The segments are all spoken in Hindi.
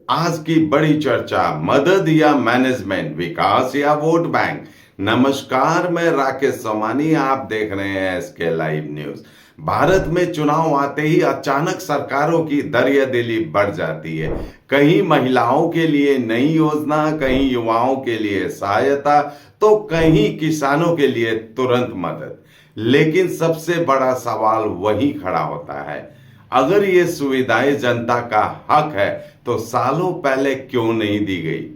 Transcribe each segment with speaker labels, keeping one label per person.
Speaker 1: आज की बड़ी चर्चा, मदद या मैनेजमेंट, विकास या वोट बैंक। नमस्कार, मैं राकेश सोमानी, आप देख रहे हैं एसके लाइव न्यूज। भारत में चुनाव आते ही अचानक सरकारों की दरियादिली बढ़ जाती है। कहीं महिलाओं के लिए नई योजना, कहीं युवाओं के लिए सहायता, तो कहीं किसानों के लिए तुरंत मदद। लेकिन सबसे बड़ा सवाल वही खड़ा होता है, अगर ये सुविधाएं जनता का हक है तो सालों पहले क्यों नहीं दी गई,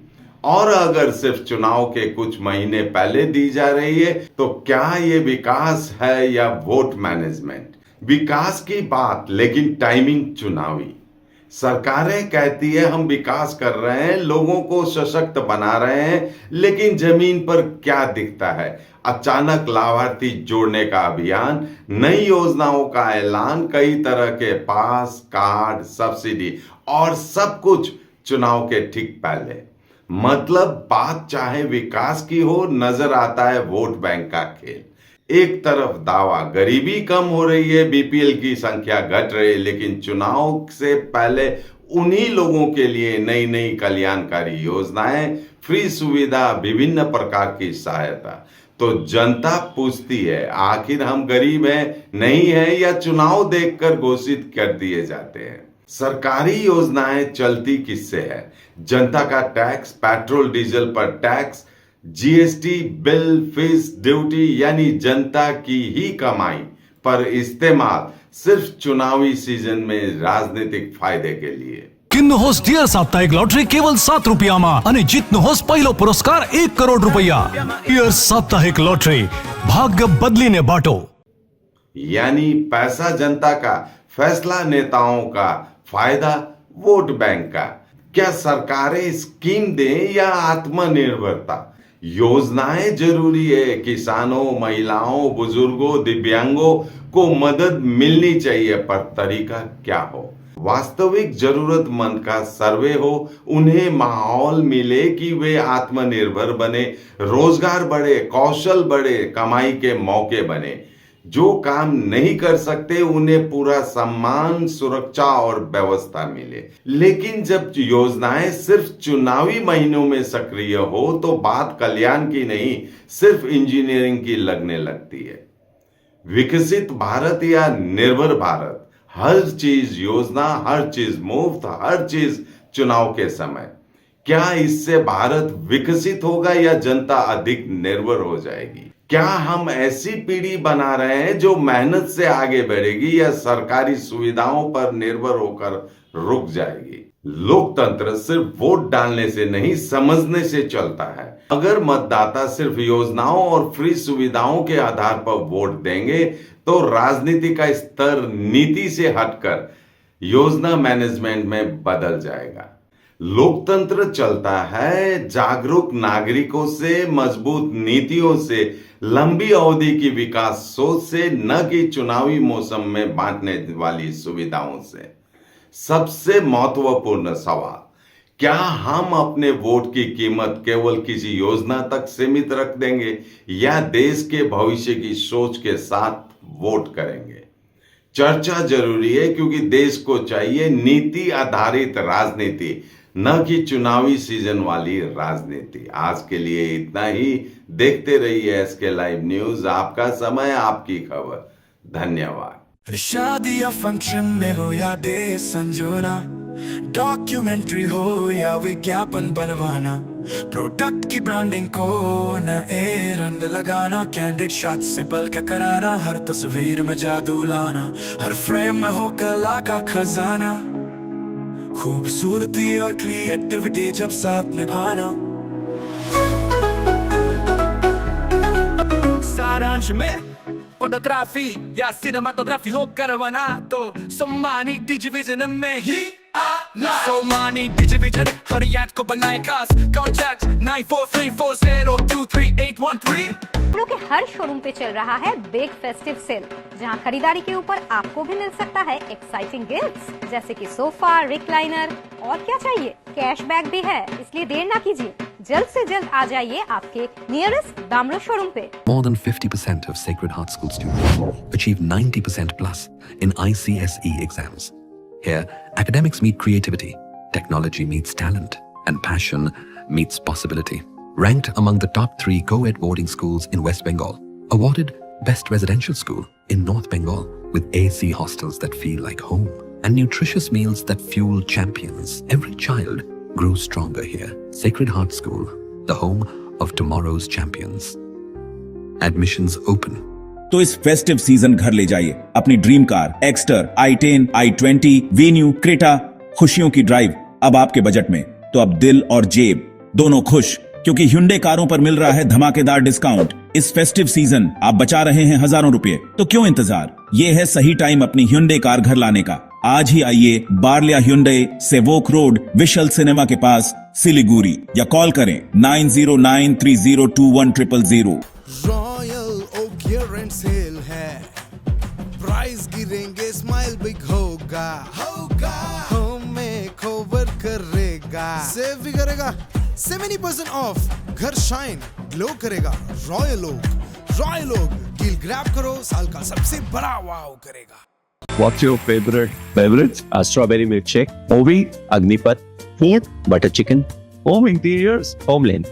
Speaker 1: और अगर सिर्फ चुनाव के कुछ महीने पहले दी जा रही है तो क्या ये विकास है या वोट मैनेजमेंट। विकास की बात, लेकिन टाइमिंग चुनावी। सरकारें कहती है हम विकास कर रहे हैं, लोगों को सशक्त बना रहे हैं, लेकिन जमीन पर क्या दिखता है? अचानक लाभार्थी जोड़ने का अभियान, नई योजनाओं का ऐलान, कई तरह के पास, कार्ड, सब्सिडी और सब कुछ चुनाव के ठीक पहले। मतलब बात चाहे विकास की हो, नजर आता है वोट बैंक का खेल। एक तरफ दावा गरीबी कम हो रही है, बीपीएल की संख्या घट रही है, लेकिन चुनाव से पहले उन्हीं लोगों के लिए नई नई कल्याणकारी योजनाएं, फ्री सुविधा, विभिन्न प्रकार की सहायता। तो जनता पूछती है, आखिर हम गरीब हैं, नहीं है, या चुनाव देखकर घोषित कर दिए जाते हैं? सरकारी योजनाएं चलती किससे है? जनता का टैक्स, पेट्रोल डीजल पर tax, GST, bill, fees, duty, यानी जनता की ही कमाई पर इस्तेमाल सिर्फ चुनावी सीजन में राजनीतिक फायदे के लिए।
Speaker 2: किन्न होस डियर साप्ताहिक लॉटरी केवल ₹7 અને જીતનો હોસ પહેલો પુરસ્કાર ₹1 કરોડ। डियर साप्ताहिक लॉटरी, भाग्य बदलीने बांटो।
Speaker 1: यानी पैसा जनता का, फैसला नेताओं का, फायदा वोट बैंक का। क्या सरकारें स्कीम दें या आत्मनिर्भरता? योजनाएं जरूरी है, किसानों, महिलाओं, बुजुर्गों, दिव्यांगों को मदद मिलनी चाहिए, पर तरीका क्या हो? वास्तविक जरूरतमंद का सर्वे हो, उन्हें माहौल मिले कि वे आत्मनिर्भर बने, रोजगार बढ़े, कौशल बढ़े, कमाई के मौके बने। जो काम नहीं कर सकते उन्हें पूरा सम्मान, सुरक्षा और व्यवस्था मिले। लेकिन जब योजनाएं सिर्फ चुनावी महीनों में सक्रिय हो तो बात कल्याण की नहीं, सिर्फ इंजीनियरिंग की लगने लगती है। विकसित भारत या निर्भर भारत, हर चीज योजना, हर चीज मुफ्त, हर चीज चुनाव के समय। क्या इससे भारत विकसित होगा या जनता अधिक निर्भर हो जाएगी? क्या हम ऐसी पीढ़ी बना रहे हैं जो मेहनत से आगे बढ़ेगी या सरकारी सुविधाओं पर निर्भर होकर रुक जाएगी? लोकतंत्र सिर्फ वोट डालने से नहीं, समझने से चलता है। अगर मतदाता सिर्फ योजनाओं और फ्री सुविधाओं के आधार पर वोट देंगे तो राजनीति का स्तर नीति से हटकर योजना मैनेजमेंट में बदल जाएगा। लोकतंत्र चलता है जागरूक नागरिकों से, मजबूत नीतियों से, लंबी अवधि की विकास सोच से, न कि चुनावी मौसम में बांटने वाली सुविधाओं से। सबसे महत्वपूर्ण सवाल, क्या हम अपने वोट की कीमत केवल किसी योजना तक सीमित रख देंगे या देश के भविष्य की सोच के साथ वोट करेंगे? चर्चा जरूरी है क्योंकि देश को चाहिए नीति आधारित राजनीति, न कि चुनावी सीजन वाली राजनीति। आज के लिए इतना ही। देखते रहिए एसके लाइव न्यूज, आपका समय, आपकी खबर। धन्यवाद।
Speaker 3: शादी या फंक्शन में हो या डे संजोना, डॉक्यूमेंट्री हो या विज्ञापन बनवाना, प्रोडक्ट की ब्रांडिंग को नए रंग लगाना, कैंडिड शॉट से बल्कि कराना, हर तस्वीर में जादू लाना, हर फ्रेम में हो कला का खजाना, खूबसूरती और क्रिएटिविटी जब साथ निभाना। सारांश में फोटोग्राफी या सिनेमाटोग्राफी हो करवाना तो सोमानी डिजिविजन में ही आना। सोमानी डिजिविजन हर याद को बनाए खास। कॉन्टैक्ट 9434023813।
Speaker 4: कपड़ों के हर शोरूम पे चल रहा है बिग फेस्टिव सेल, जहां खरीदारी के ऊपर आपको भी मिल सकता है एक्साइटिंग गिफ्ट्स, जैसे कि सोफा, रिक्लाइनर, और क्या चाहिए, कैशबैक भी है। इसलिए देर ना कीजिए, जल्द से जल्द आ जाइए आपके नियरेस्ट दामलो शोरूम पे।
Speaker 5: More than 50% of Sacred Heart School students achieve 90% plus in ICSE exams. Here, academics meet creativity, technology meets talent, and passion meets possibility. Ranked among the top 3 co-ed boarding schools in West Bengal. Awarded Best Residential School in North Bengal with AC hostels that feel like home and nutritious meals that fuel champions. Every child grows stronger here. Sacred Heart School, the home of tomorrow's champions. Admissions open.
Speaker 6: तो इस फेस्टिव सीजन घर ले जाइए अपनी dream car Exter, i10, i20, venue, Creta. खुशियों की ड्राइव अब आपके बजट में। तो अब दिल और जेब दोनों खुश, क्योंकि Hyundai कारों पर मिल रहा है धमाकेदार डिस्काउंट। इस फेस्टिव सीजन आप बचा रहे हैं हजारों रुपए, तो क्यों इंतजार? ये है सही टाइम अपनी Hyundai कार घर लाने का। आज ही आइए Barlia Hyundai, Sevoke road, Vishal cinema के पास, सिलीगुड़ी, या कॉल करें 9093021000।
Speaker 7: Royal oak year end sale है, प्राइस गिरेंगे, स्माइल बिग होगा, हमें कवर करेगा, सेव भी करेगा, 70% ऑफ, घर शाइन ग्लो करेगा। रॉयल ओक डील ग्रैब करो, साल का सबसे बड़ा वाव करेगा।
Speaker 8: What's your favorite beverage? Strawberry milkshake. Ovi, Agnipat.
Speaker 9: Food, butter chicken.
Speaker 8: Home interiors, Homeland.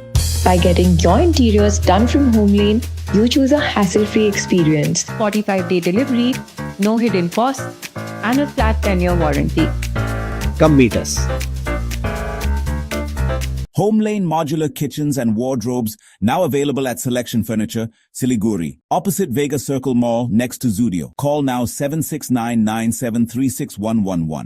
Speaker 9: By getting your interiors done from Homelane, you choose a hassle-free experience. 45-day delivery, no hidden costs, and a flat 10-year warranty.
Speaker 8: Come meet us.
Speaker 6: Homelane modular kitchens and wardrobes now available at Selection Furniture, Siliguri, opposite Vega Circle Mall next to Zudio. Call now 7699736111.